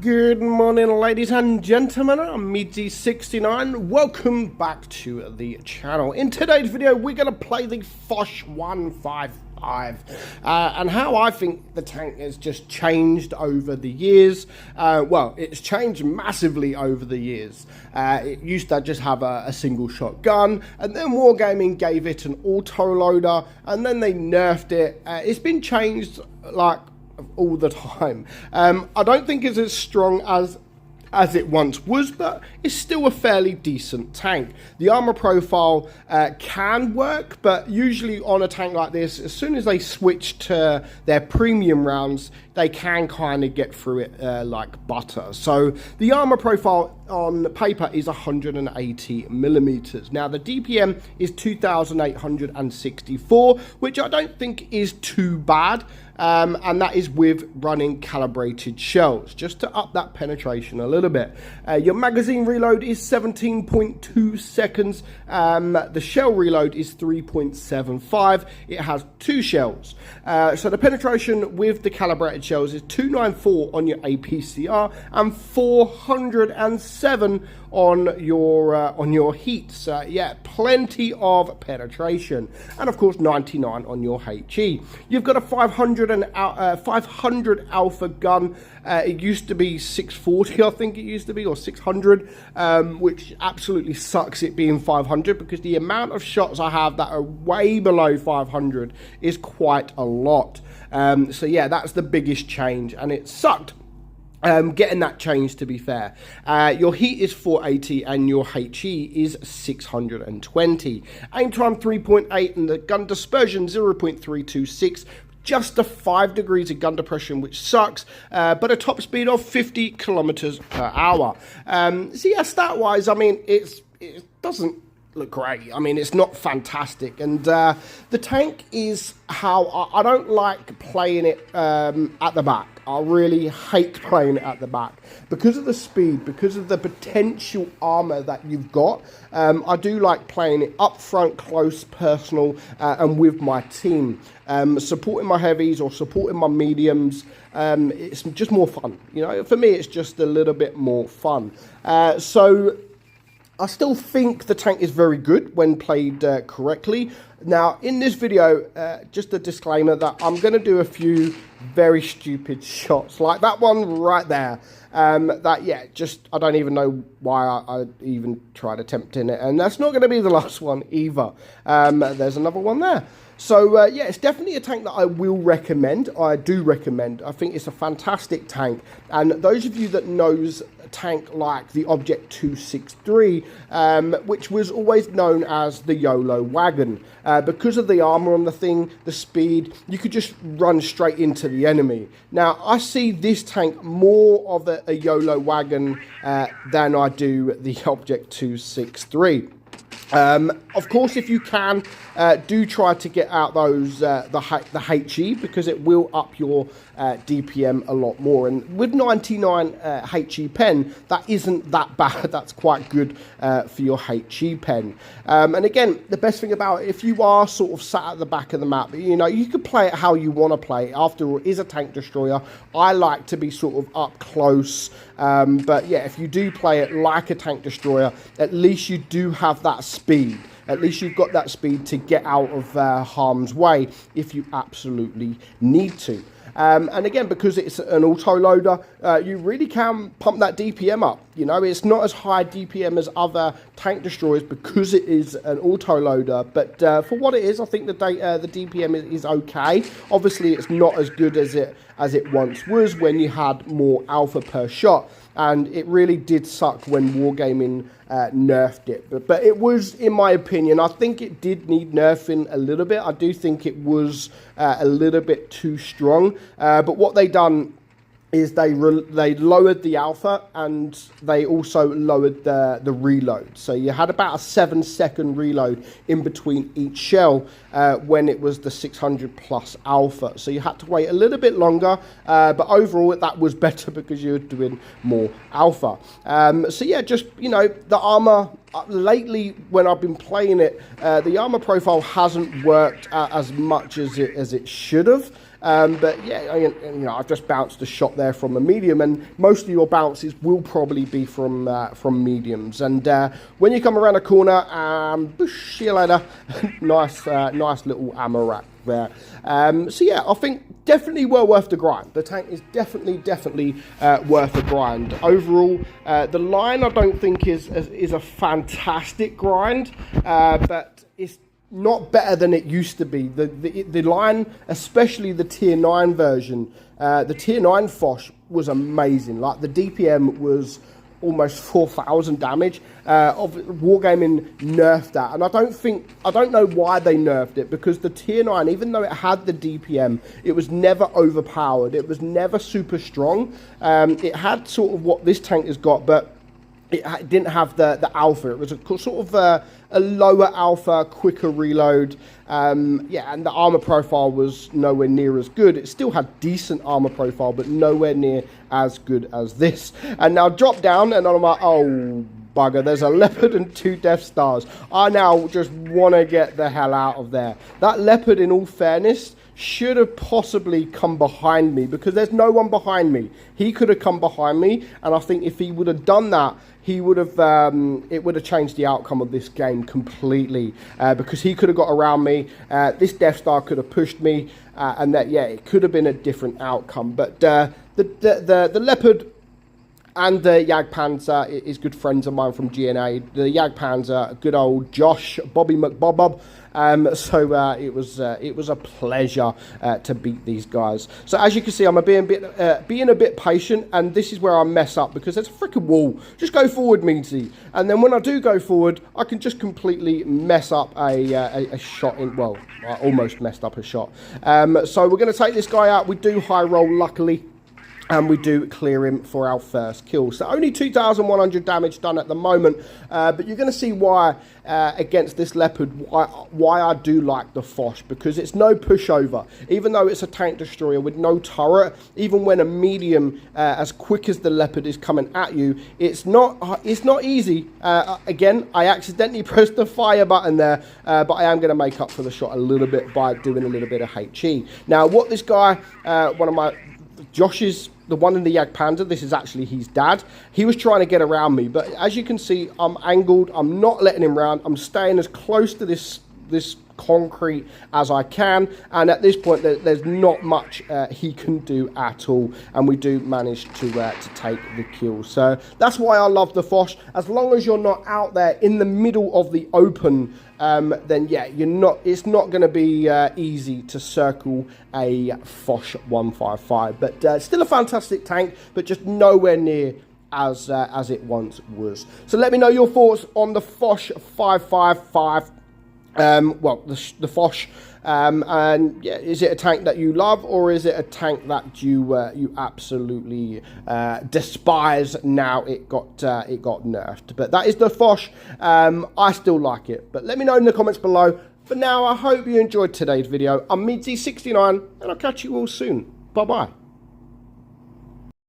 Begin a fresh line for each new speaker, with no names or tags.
Good morning, ladies and gentlemen. I'm meadsyreplays. Welcome back to the channel. In today's video, we're going to play the Foch 155. And how I think the tank has just changed over the years. Well, it's changed massively over the years. It used to just have a single shot gun, and then Wargaming gave it an auto loader, and then they nerfed it. It's been changed like all the time. I don't think it's as strong as it once was, but it's still a fairly decent tank. The armor profile can work, but usually on a tank like this, as soon as they switch to their premium rounds, they can kind of get through it like butter. So the armor profile on paper is 180 millimeters. Now the DPM is 2,864, which I don't think is too bad. And that is with running calibrated shells, just to up that penetration a little bit. Your magazine reload is 17.2 seconds. The shell reload is 3.75. It has 2 shells. So the penetration with the calibrated shells is 294 on your APCR and 407 on your heats. Yeah, plenty of penetration, and of course 99 on your HE. You've got a 500 alpha gun. It used to be 640, I think it used to be, or 600, which absolutely sucks it being 500, because the amount of shots I have that are way below 500 is quite a lot. So yeah, that's the biggest change, and it sucked getting that change, to be fair. Your heat is 480 and your HE is 620. Aim time 3.8 and the gun dispersion 0.326. Just a 5 degrees of gun depression, which sucks, but a top speed of 50 kilometers per hour. So yeah, stat-wise, I mean, it doesn't look great. I mean, it's not fantastic, and the tank is how I don't like playing it at the back. I really hate playing it at the back because of the speed, because of the potential armor that you've got. I do like playing it up front, close, personal, and with my team. Supporting my heavies or supporting my mediums, it's just more fun. You know, for me, it's just a little bit more fun. So I still think the tank is very good when played correctly. Now, in this video, just a disclaimer that I'm going to do a few very stupid shots, like that one right there. Just I don't even know why I even tried attempting it, and that's not going to be the last one either. There's another one there. So, yeah, it's definitely a tank that I will recommend. I do recommend. I think it's a fantastic tank. And those of you that knows a tank like the Object 263, which was always known as the YOLO wagon, because of the armor on the thing, the speed, you could just run straight into the enemy. Now, I see this tank more of a YOLO wagon than I do the Object 263. Of course, if you can, do try to get out those the HE, because it will up your DPM a lot more. And with 99 HE pen, that isn't that bad. That's quite good for your HE pen. And again, the best thing about it, if you are sort of sat at the back of the map, you know, you could play it how you want to play it. After all, it is a tank destroyer. I like to be sort of up close. But yeah, if you do play it like a tank destroyer, at least you do have that speed. At least you've got that speed to get out of harm's way if you absolutely need to. And again, because it's an auto-loader, you really can pump that DPM up. You know, it's not as high DPM as other tank destroyers because it is an auto-loader. But for what it is, I think the DPM is okay. Obviously, it's not as good as it once was when you had more alpha per shot. And it really did suck when Wargaming nerfed it. But it was, in my opinion, I think it did need nerfing a little bit. I do think it was a little bit too strong. But what they done is they lowered the alpha, and they also lowered the reload. So you had about a 7-second reload in between each shell when it was the 600 plus alpha. So you had to wait a little bit longer, but overall that was better because you were doing more alpha. So yeah, just, you know, the armor, lately when I've been playing it, the armor profile hasn't worked as much as it should have. But yeah, I've just bounced a shot there from a medium, and most of your bounces will probably be from mediums. And when you come around a corner, see you later. nice little Amarak there. So yeah, I think definitely well worth the grind. The tank is definitely worth the grind. Overall, the line I don't think is a fantastic grind, but it's not better than it used to be. The line, especially the tier 9 version, the tier 9 Foch was amazing. Like the DPM was almost 4,000 damage. Wargaming nerfed that, and I don't know why they nerfed it, because the tier 9, even though it had the DPM, it was never overpowered. It was never super strong. It had sort of what this tank has got, but it didn't have the alpha. It was a sort of a lower alpha, quicker reload. Yeah, and the armor profile was nowhere near as good. It still had decent armor profile, but nowhere near as good as this. And now drop down, and I'm like, oh bugger, there's a leopard and 2 Death Stars. I now just want to get the hell out of there. That leopard, in all fairness, should have possibly come behind me, because there's no one behind me. He could have come behind me, and I think if he would have done that, he would have it would have changed the outcome of this game completely, because he could have got around me. This Death Star could have pushed me, and that, yeah, it could have been a different outcome. But the leopard and the Jagdpanzer is good friends of mine from GNA. The Jagdpanzer, good old Josh, Bobby McBob. So it was a pleasure to beat these guys. So as you can see, I'm being a bit patient, and this is where I mess up, because there's a freaking wall. Just go forward, Meadsy. And then when I do go forward, I can just completely mess up a shot. Well, I almost messed up a shot. So we're going to take this guy out. We do high roll, luckily, and we do clear him for our first kill. So only 2,100 damage done at the moment, but you're going to see why against this leopard, why I do like the Foch, because it's no pushover. Even though it's a tank destroyer with no turret, even when a medium as quick as the leopard is coming at you, it's not easy. Again, I accidentally pressed the fire button there, but I am going to make up for the shot a little bit by doing a little bit of HE. Now, what this guy, one of my Josh's, the one in the Jagdpanzer, this is actually his dad. He was trying to get around me, but as you can see, I'm angled. I'm not letting him round. I'm staying as close to this concrete as I can, and at this point there's not much he can do at all, and we do manage to take the kill. So that's why I love the Foch. As long as you're not out there in the middle of the open, then yeah, it's not going to be easy to circle a Foch 155, but still a fantastic tank, but just nowhere near as it once was. So let me know your thoughts on the Foch 555. Well, the Foch, and yeah, is it a tank that you love, or is it a tank that you absolutely despise? Now it got nerfed, but that is the Foch. I still like it, but let me know in the comments below. For now, I hope you enjoyed today's video. I'm meadsy69, and I'll catch you all soon. Bye bye.